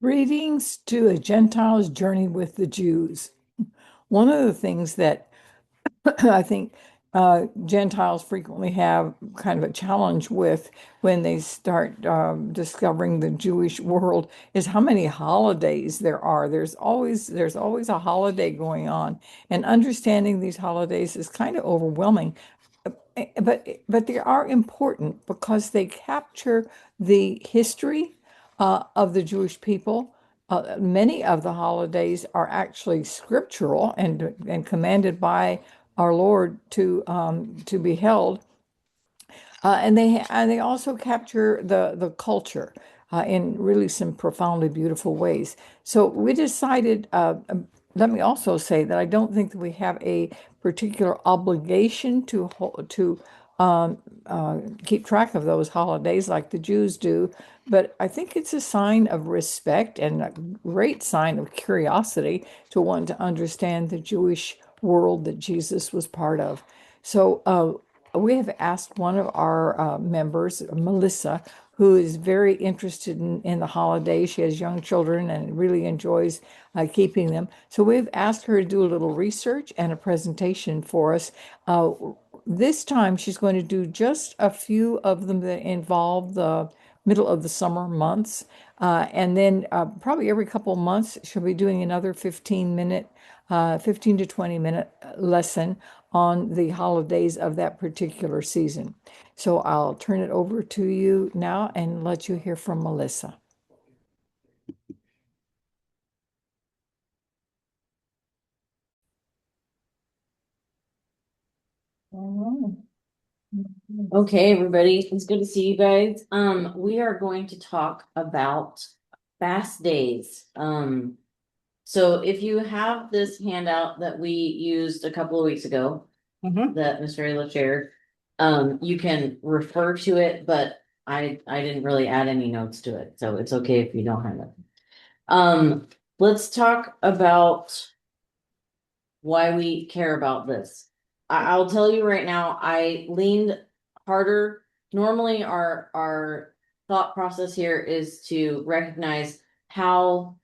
Greetings to a Gentile's journey with the Jews. One of the things that I think Gentiles frequently have kind of a challenge with when they start discovering the Jewish world is how many holidays there are. There's always a holiday going on, and understanding these holidays is kind of overwhelming. But they are important because they capture the history of the Jewish people. Many of the holidays are actually scriptural and commanded by our Lord to be held, and they also capture the culture in really some profoundly beautiful ways. So we decided. Let me also say that I don't think that we have a particular obligation to um, keep track of those holidays like the Jews do, but I think it's a sign of respect and a great sign of curiosity to want to understand the Jewish world that Jesus was part of. So we have asked one of our members, Melissa, who is very interested in the holidays. She has young children and really enjoys keeping them. So we've asked her to do a little research and a presentation for us. This time, she's going to do just a few of them that involve the middle of the summer months. And then probably every couple of months, she'll be doing another 15 to 20-minute lesson on the holidays of that particular season. So I'll turn it over to you now and let you hear from Melissa. Okay, everybody, it's good to see you guys. We are going to talk about fast days. So if you have this handout that we used a couple of weeks ago, that Miss Rayla shared, you can refer to it, but I didn't really add any notes to it, so it's okay if you don't have it. Let's talk about why we care about this. I'll tell you right now, I leaned harder. Normally, our thought process here is to recognize how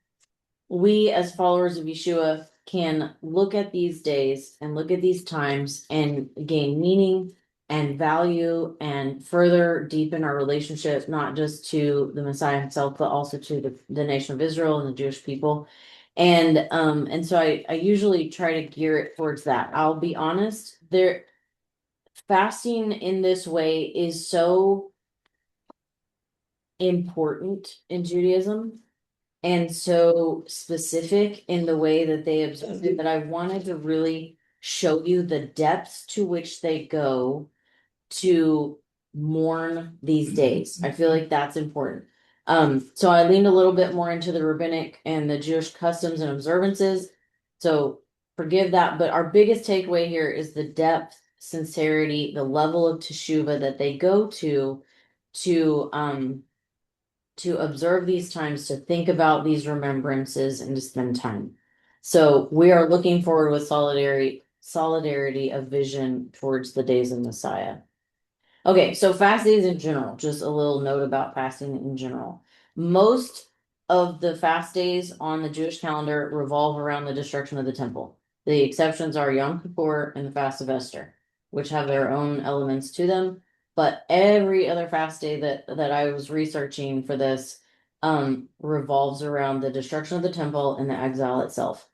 we as followers of Yeshua can look at these days and look at these times and gain meaning and value and further deepen our relationship, not just to the Messiah himself, but also to the nation of Israel and the Jewish people. And so I usually try to gear it towards that. I'll be honest, there fasting in this way is so important in Judaism and so specific in the way that they observe it that I wanted to really show you the depths to which they go to mourn these days. I feel like that's important. So I leaned a little bit more into the rabbinic and the Jewish customs and observances. So forgive that, but our biggest takeaway here is the depth, sincerity, the level of teshuva that they go to to observe these times, to think about these remembrances and to spend time. So we are looking forward with solidarity of vision towards the days of Messiah. Okay, so fast days in general, just a little note about fasting in general. Most of the fast days on the Jewish calendar revolve around the destruction of the temple. The exceptions are Yom Kippur and the fast of Esther, which have their own elements to them. But every other fast day that I was researching for this revolves around the destruction of the temple and the exile itself.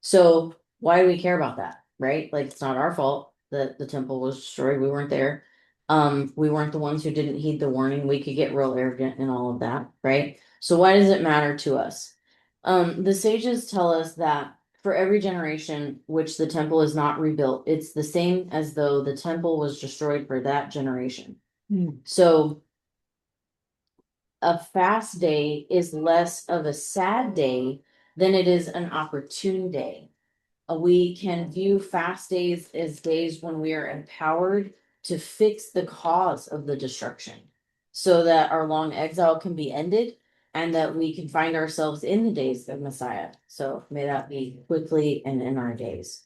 So why do we care about that, right? Like it's not our fault that the temple was destroyed. We weren't there. We weren't the ones who didn't heed the warning. We could get real arrogant and all of that, right? So why does it matter to us? The sages tell us that for every generation which the temple is not rebuilt, it's the same as though the temple was destroyed for that generation. So a fast day is less of a sad day than it is an opportune day. We can view fast days as days when we are empowered to fix the cause of the destruction so that our long exile can be ended and that we can find ourselves in the days of Messiah. So may that be quickly and in our days.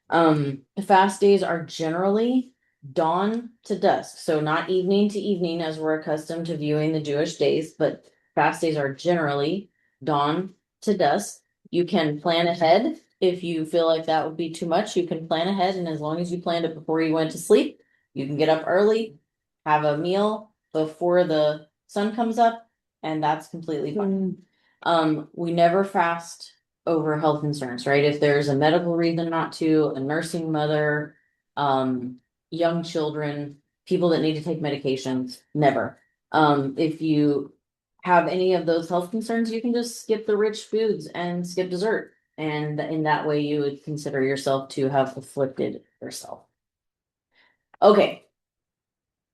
Fast days are generally dawn to dusk, so not evening to evening as we're accustomed to viewing the Jewish days, but fast days are generally dawn to dusk. You can plan ahead. If you feel like that would be too much, you can plan ahead, and as long as you planned it before you went to sleep, you can get up early, have a meal before the sun comes up, and that's completely fine. We never fast over health concerns, right? If there's a medical reason not to, a nursing mother, young children, people that need to take medications, never. If you have any of those health concerns, you can just skip the rich foods and skip dessert. And in that way, you would consider yourself to have afflicted yourself. Okay.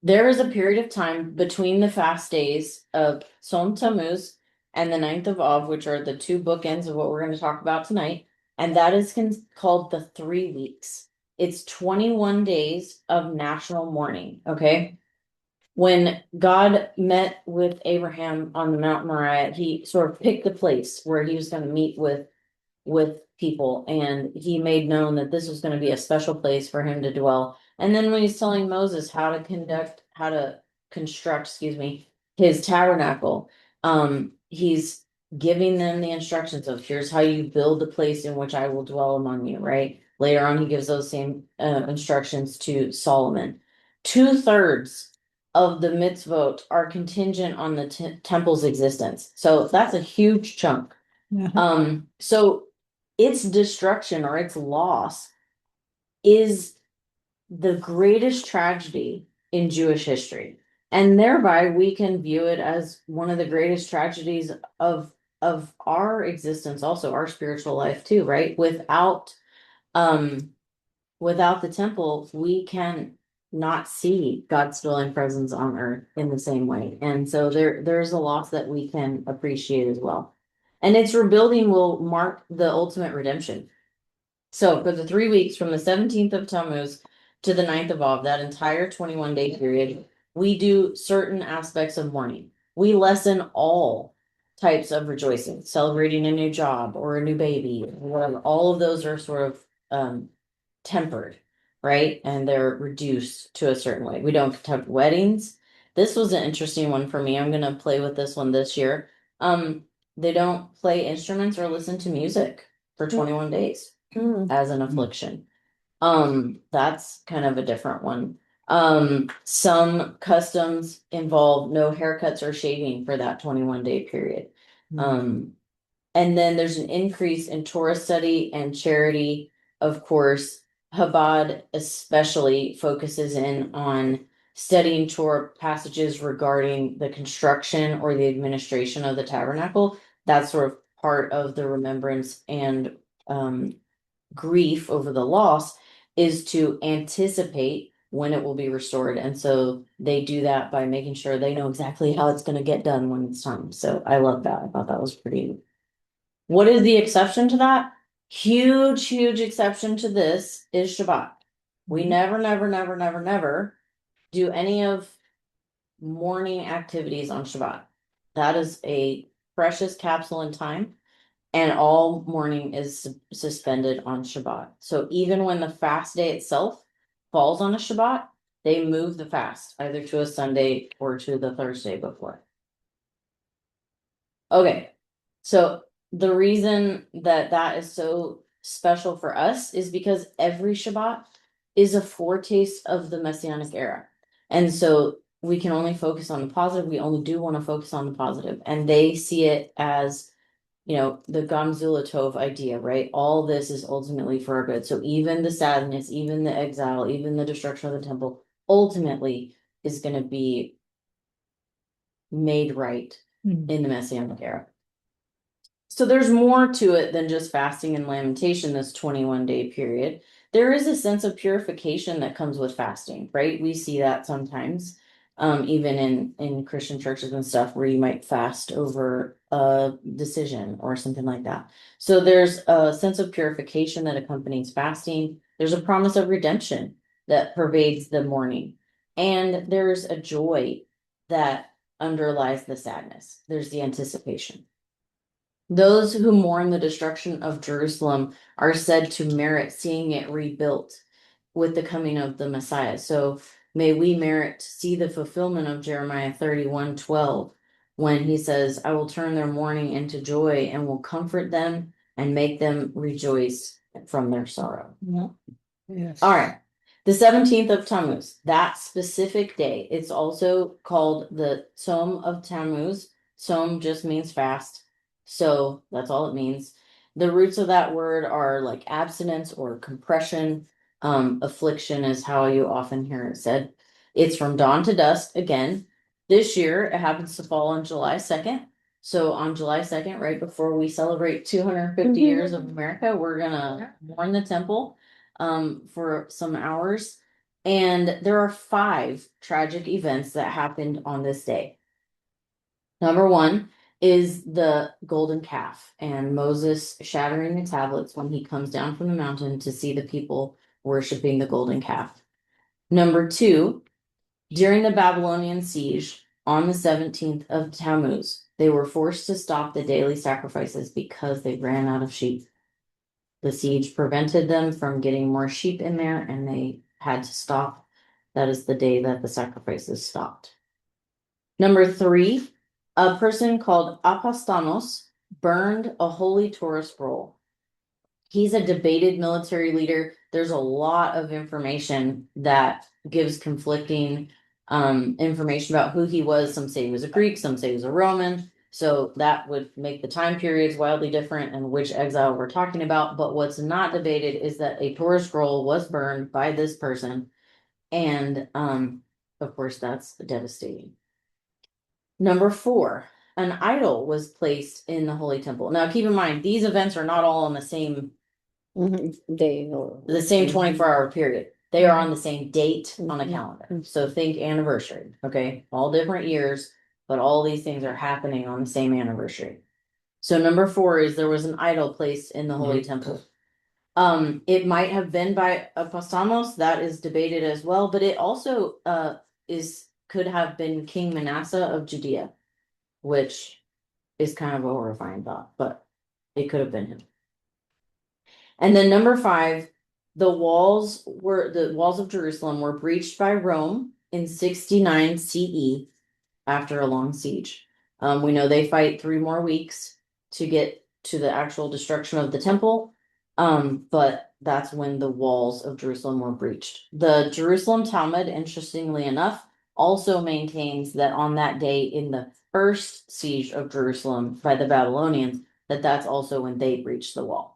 There is a period of time between the fast days of Som Tammuz and the 9th of Av, which are the two bookends of what we're going to talk about tonight. And that is called the 3 weeks. It's 21 days of national mourning. Okay. When God met with Abraham on the Mount Moriah, he sort of picked the place where he was going to meet with people, and he made known that this was going to be a special place for him to dwell. And then when he's telling Moses how to construct, excuse me, his tabernacle, he's giving them the instructions of here's how you build the place in which I will dwell among you, right? Later on, he gives those same instructions to Solomon. 2/3 of the mitzvot are contingent on the temple's existence. So that's a huge chunk. So its destruction or its loss is the greatest tragedy in Jewish history. And thereby we can view it as one of the greatest tragedies of our existence, also our spiritual life too, right? Um without the temple, we can not see God's dwelling presence on earth in the same way. And so there's a loss that we can appreciate as well. And its rebuilding will mark the ultimate redemption. So for the 3 weeks from the 17th of Tammuz to the 9th of Av, that entire 21-day period, we do certain aspects of mourning. We lessen all types of rejoicing, celebrating a new job or a new baby, whatever. All of those are sort of tempered, right? And they're reduced to a certain way. We don't have weddings. This was an interesting one for me. I'm gonna play with this one this year. They don't play instruments or listen to music for 21 days as an affliction. That's kind of a different one. Some customs involve no haircuts or shaving for that 21-day period. And then there's an increase in Torah study and charity. Of course, Chabad especially focuses in on studying Torah passages regarding the construction or the administration of the tabernacle. That's sort of part of the remembrance and grief over the loss is to anticipate when it will be restored. And so they do that by making sure they know exactly how it's going to get done when it's time. So I love that. I thought that was pretty. What is the exception to that? Huge, huge exception to this is Shabbat. We never, never, never, never, never do any of morning activities on Shabbat. That is a precious capsule in time, and all morning is suspended on Shabbat. So even when the fast day itself falls on a Shabbat, they move the fast either to a Sunday or to the Thursday before. Okay, so the reason that that is so special for us is because every Shabbat is a foretaste of the Messianic era. And so we can only focus on the positive. We only do want to focus on the positive. And they see it as, the Gamzula Tov idea, right? All this is ultimately for our good. So even the sadness, even the exile, even the destruction of the temple, ultimately is going to be made right in the Messianic era. So there's more to it than just fasting and lamentation, this 21-day period. There is a sense of purification that comes with fasting, right? We see that sometimes, even in Christian churches and stuff, where you might fast over a decision or something like that. So there's a sense of purification that accompanies fasting. There's a promise of redemption that pervades the mourning. And there's a joy that underlies the sadness. There's the anticipation. Those who mourn the destruction of Jerusalem are said to merit seeing it rebuilt with the coming of the Messiah. So may we merit to see the fulfillment of Jeremiah 31:12, when he says, I will turn their mourning into joy and will comfort them and make them rejoice from their sorrow. Yes. All right. The 17th of Tammuz, that specific day, it's also called the Tzom of Tammuz. Tzom just means fast. So that's all it means. The roots of that word are like abstinence or compression. Affliction is how you often hear it said. It's from dawn to dusk again. This year, it happens to fall on July 2nd. So on July 2nd, right before we celebrate 250 Mhm. years of America, we're gonna mourn the temple for some hours. And there are 5 tragic events that happened on this day. Number 1 is the golden calf and Moses shattering the tablets when he comes down from the mountain to see the people worshiping the golden calf. Number 2, during the Babylonian siege on the 17th of Tammuz, they were forced to stop the daily sacrifices because they ran out of sheep. The siege prevented them from getting more sheep in there and they had to stop. That is the day that the sacrifices stopped. Number 3, a person called Apostanos burned a holy Torah scroll. He's a debated military leader. There's a lot of information that gives conflicting information about who he was. Some say he was a Greek, some say he was a Roman. So that would make the time periods wildly different and which exile we're talking about. But what's not debated is that a Torah scroll was burned by this person. And of course, that's devastating. Number 4, an idol was placed in the Holy Temple. Now, keep in mind, these events are not all on the same Day or. 24-hour period. They are on the same date on a Mhm. calendar. So think anniversary, okay? All different years, but all these things are happening on the same anniversary. So number 4 is there was an idol placed in the Holy Temple. It might have been by Apostamos, that is debated as well, but it also could have been King Manasseh of Judea, which is kind of a horrifying thought, but it could have been him. And then number 5, the walls of Jerusalem were breached by Rome in 69 CE after a long siege. We know they fight 3 more weeks to get to the actual destruction of the temple. But that's when the walls of Jerusalem were breached. The Jerusalem Talmud, interestingly enough, also maintains that on that day in the first siege of Jerusalem by the Babylonians, that's also when they breached the wall.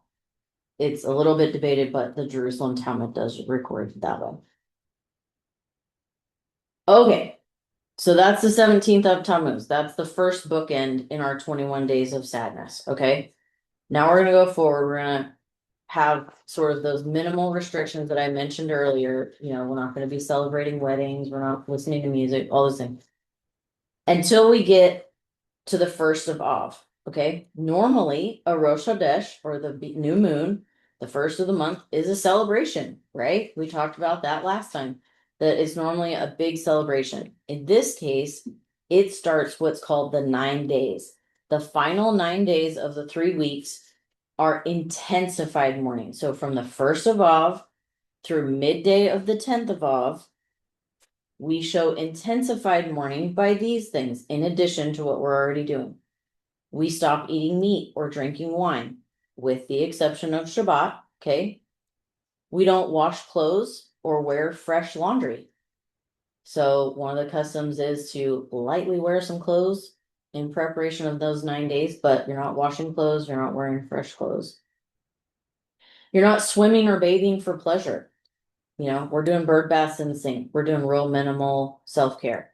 It's a little bit debated, but the Jerusalem Talmud does record that way. Okay, so that's the 17th of Tammuz. That's the first bookend in our 21 days of sadness. Okay, now we're gonna go forward. We're gonna have sort of those minimal restrictions that I mentioned earlier. You know, we're not gonna be celebrating weddings. We're not listening to music, all those things. Until we get to the 1st of Av. Okay, normally a Rosh Hashanah or the new moon, the first of the month, is a celebration, right? We talked about that last time. That is normally a big celebration. In this case, it starts what's called the 9 days. The final 9 days of the 3 weeks are intensified mourning. So from the 1st of Av through midday of the 10th of Av, we show intensified mourning by these things, in addition to what we're already doing. We stop eating meat or drinking wine, with the exception of Shabbat, okay? We don't wash clothes or wear fresh laundry. So one of the customs is to lightly wear some clothes in preparation of those 9 days, but you're not washing clothes, you're not wearing fresh clothes. You're not swimming or bathing for pleasure. You know, we're doing bird baths in the sink. We're doing real minimal self-care.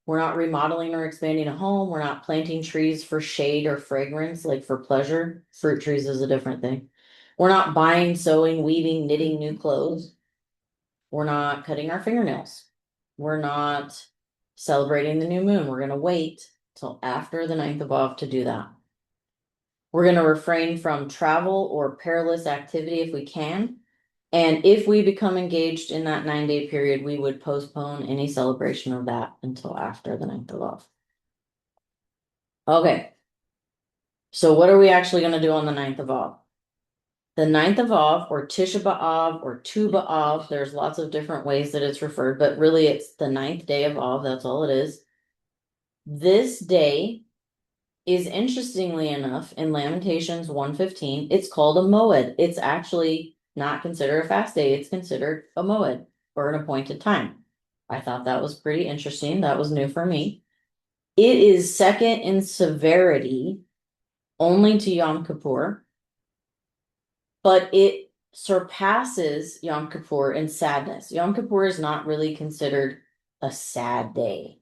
We're not remodeling or expanding a home. We're not planting trees for shade or fragrance, like for pleasure. Fruit trees is a different thing. We're not buying, sewing, weaving, knitting new clothes. We're not cutting our fingernails. We're not celebrating the new moon. We're going to wait till after the 9th of Av to do that. We're going to refrain from travel or perilous activity if we can. And if we become engaged in that 9-day period, we would postpone any celebration of that until after the 9th of Av. Okay. So what are we actually going to do on the 9th of Av? The 9th of Av, or Tisha B'Av, or Tu B'Av, there's lots of different ways that it's referred, but really it's the 9th day of Av, that's all it is. This day is, interestingly enough, in Lamentations 1:15, it's called a moed. It's actually not considered a fast day, it's considered a moed, or an appointed time. I thought that was pretty interesting. That was new for me. It is second in severity only to Yom Kippur, but it surpasses Yom Kippur in sadness. Yom Kippur is not really considered a sad day.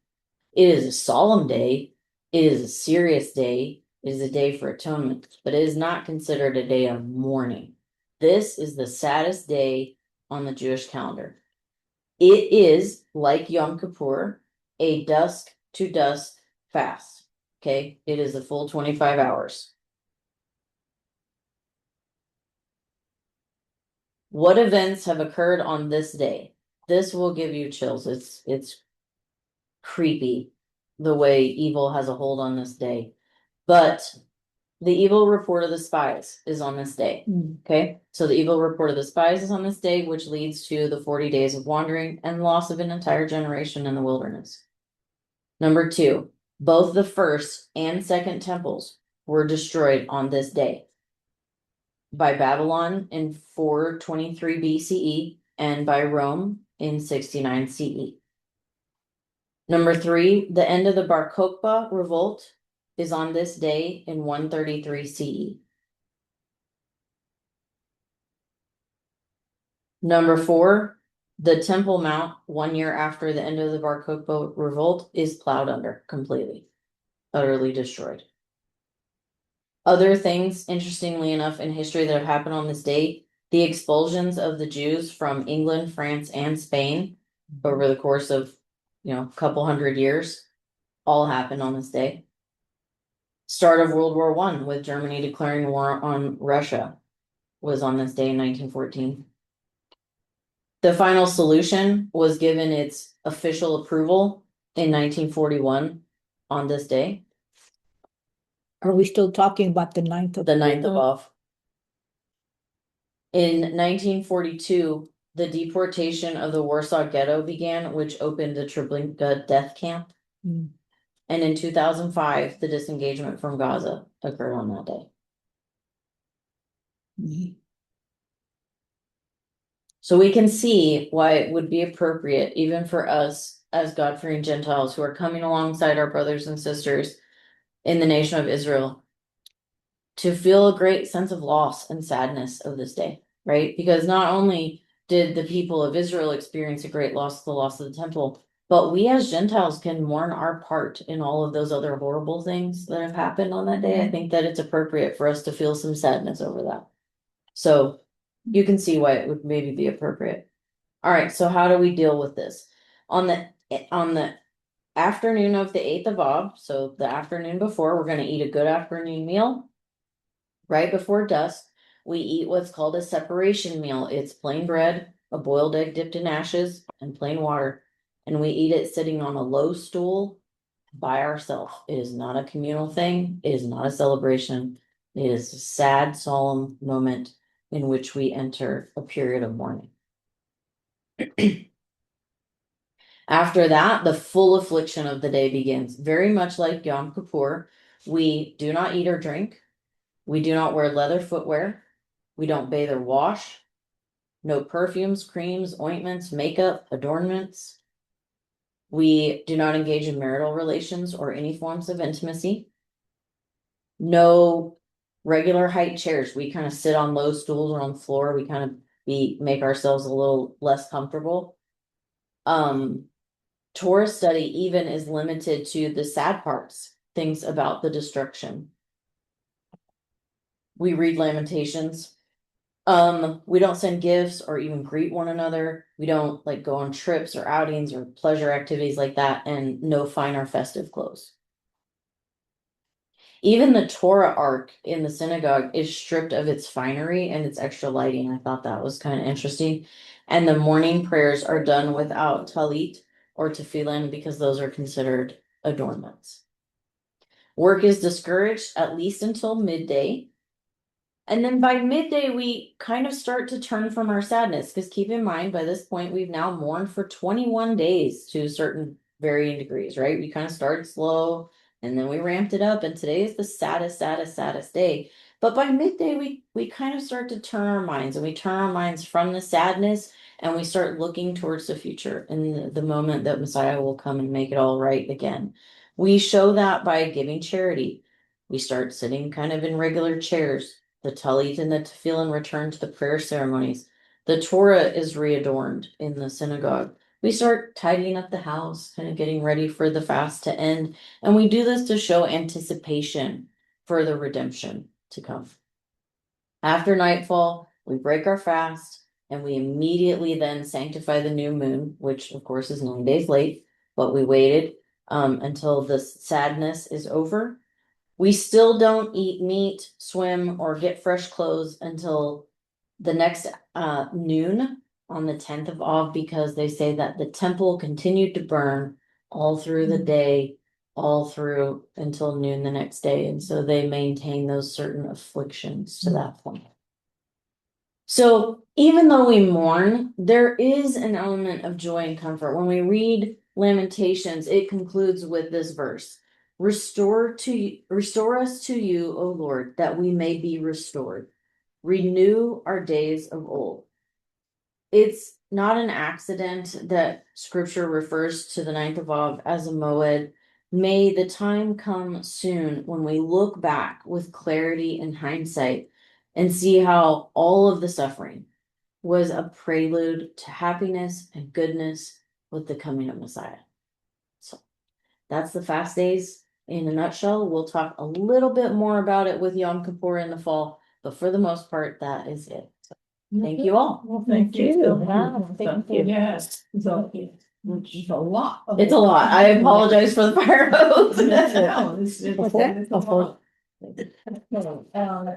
It is a solemn day. It is a serious day. It is a day for atonement, but it is not considered a day of mourning. This is the saddest day on the Jewish calendar. It is, like Yom Kippur, a dusk to dusk fast. Okay, it is a full 25 hours. What events have occurred on this day? This will give you chills. It's creepy the way evil has a hold on this day. But the evil report of the spies is on this day. Okay, so the evil report of the spies is on this day, which leads to the 40 days of wandering and loss of an entire generation in the wilderness. Number two, both the first and second temples were destroyed on this day by Babylon in 423 BCE and by Rome in 69 CE. Number three, the end of the Bar Kokhba revolt is on this day in 133 CE. Number four, the Temple Mount, 1 year after the end of the Bar Kokhba revolt, is plowed under completely, utterly destroyed. Other things, interestingly enough, in history that have happened on this day, the expulsions of the Jews from England, France, and Spain over the course of, a couple hundred years, all happened on this day. Start of World War I, with Germany declaring war on Russia, was on this day in 1914. The final solution was given its official approval in 1941 on this day, Are we still talking about the 9th of? the 9th of Av. In 1942, the deportation of the Warsaw Ghetto began, which opened the Treblinka death camp. Mm. And in 2005, the disengagement from Gaza occurred on that day. Mhm. So we can see why it would be appropriate, even for us as God-fearing Gentiles who are coming alongside our brothers and sisters in the nation of Israel, to feel a great sense of loss and sadness of this day, right? Because not only did the people of Israel experience a great loss, the loss of the temple, but we as Gentiles can mourn our part in all of those other horrible things that have happened on that day. I think that it's appropriate for us to feel some sadness over that. So you can see why it would maybe be appropriate. All right, so how do we deal with this? On the afternoon of the 8th of Av, so the afternoon before, we're gonna eat a good afternoon meal. Right before dusk, we eat what's called a separation meal. It's plain bread, a boiled egg dipped in ashes, and plain water. And we eat it sitting on a low stool by ourselves. It is not a communal thing. It is not a celebration. It is a sad, solemn moment in which we enter a period of mourning. After that, the full affliction of the day begins. Very much like Yom Kippur, we do not eat or drink. We do not wear leather footwear. We don't bathe or wash. No perfumes, creams, ointments, makeup, adornments. We do not engage in marital relations or any forms of intimacy. No regular height chairs. We kind of sit on low stools or on the floor. We kind of make ourselves a little less comfortable. Torah study even is limited to the sad parts, things about the destruction. We read Lamentations. We don't send gifts or even greet one another. We don't like go on trips or outings or pleasure activities like that, and no fine or festive clothes. Even the Torah ark in the synagogue is stripped of its finery and its extra lighting. I thought that was kind of interesting. And the morning prayers are done without talit or tefillin because those are considered adornments. Work is discouraged at least until midday. And then by midday, we kind of start to turn from our sadness, because keep in mind, by this point, we've now mourned for 21 days to a certain varying degrees, right? We kind of started slow and then we ramped it up, and today is the saddest day. But by midday, we kind of start to turn our minds, and we turn our minds from the sadness and we start looking towards the future and the moment that Messiah will come and make it all right again. We show that by giving charity. We start sitting kind of in regular chairs. The talit and the tefillin return to the prayer ceremonies. The Torah is readorned in the synagogue. We start tidying up the house, kind of getting ready for the fast to end. And we do this to show anticipation for the redemption to come. After nightfall, we break our fast and we immediately then sanctify the new moon, which of course is 9 days late, but we waited until the sadness is over. We still don't eat meat, swim, or get fresh clothes until the next noon on the 10th of Av, because they say that the temple continued to burn all through the day, all through until noon the next day. And so they maintain those certain afflictions to that point. So even though we mourn, there is an element of joy and comfort. When we read Lamentations, it concludes with this verse: restore us to you, O Lord, that we may be restored. Renew our days of old. It's not an accident that scripture refers to the 9th of Av as a moed. May the time come soon when we look back with clarity and hindsight and see how all of the suffering was a prelude to happiness and goodness with the coming of Messiah. So that's the fast days in a nutshell. We'll talk a little bit more about it with Yom Kippur in the fall, but for the most part, that is it. So, thank you all. Well, Thank you. Yeah, thank you. Yes, so it's a lot. It's a lot. I apologize for the fire hose. What's that? Oh,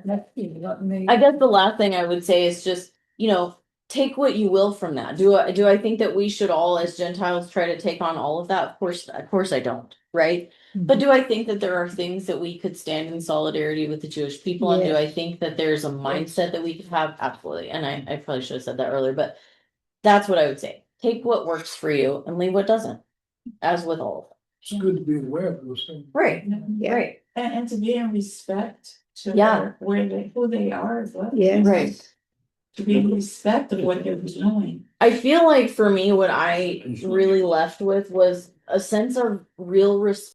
Let's see, let me. I guess the last thing I would say is just, take what you will from that. Do I think that we should all as Gentiles try to take on all of that? Of course I don't, right? But do I think that there are things that we could stand in solidarity with the Jewish people? And do Yes. I think that there's a mindset that we could have? Absolutely. And I probably should have said that earlier, but that's what I would say. Take what works for you and leave what doesn't, as with all of them. It's good to be aware of those things. Right, Yeah. right, And to be in respect to Yeah. who they are as well. Yes. right. To be in respect of what they're doing. I feel like for me, what I really left with was a sense of real respect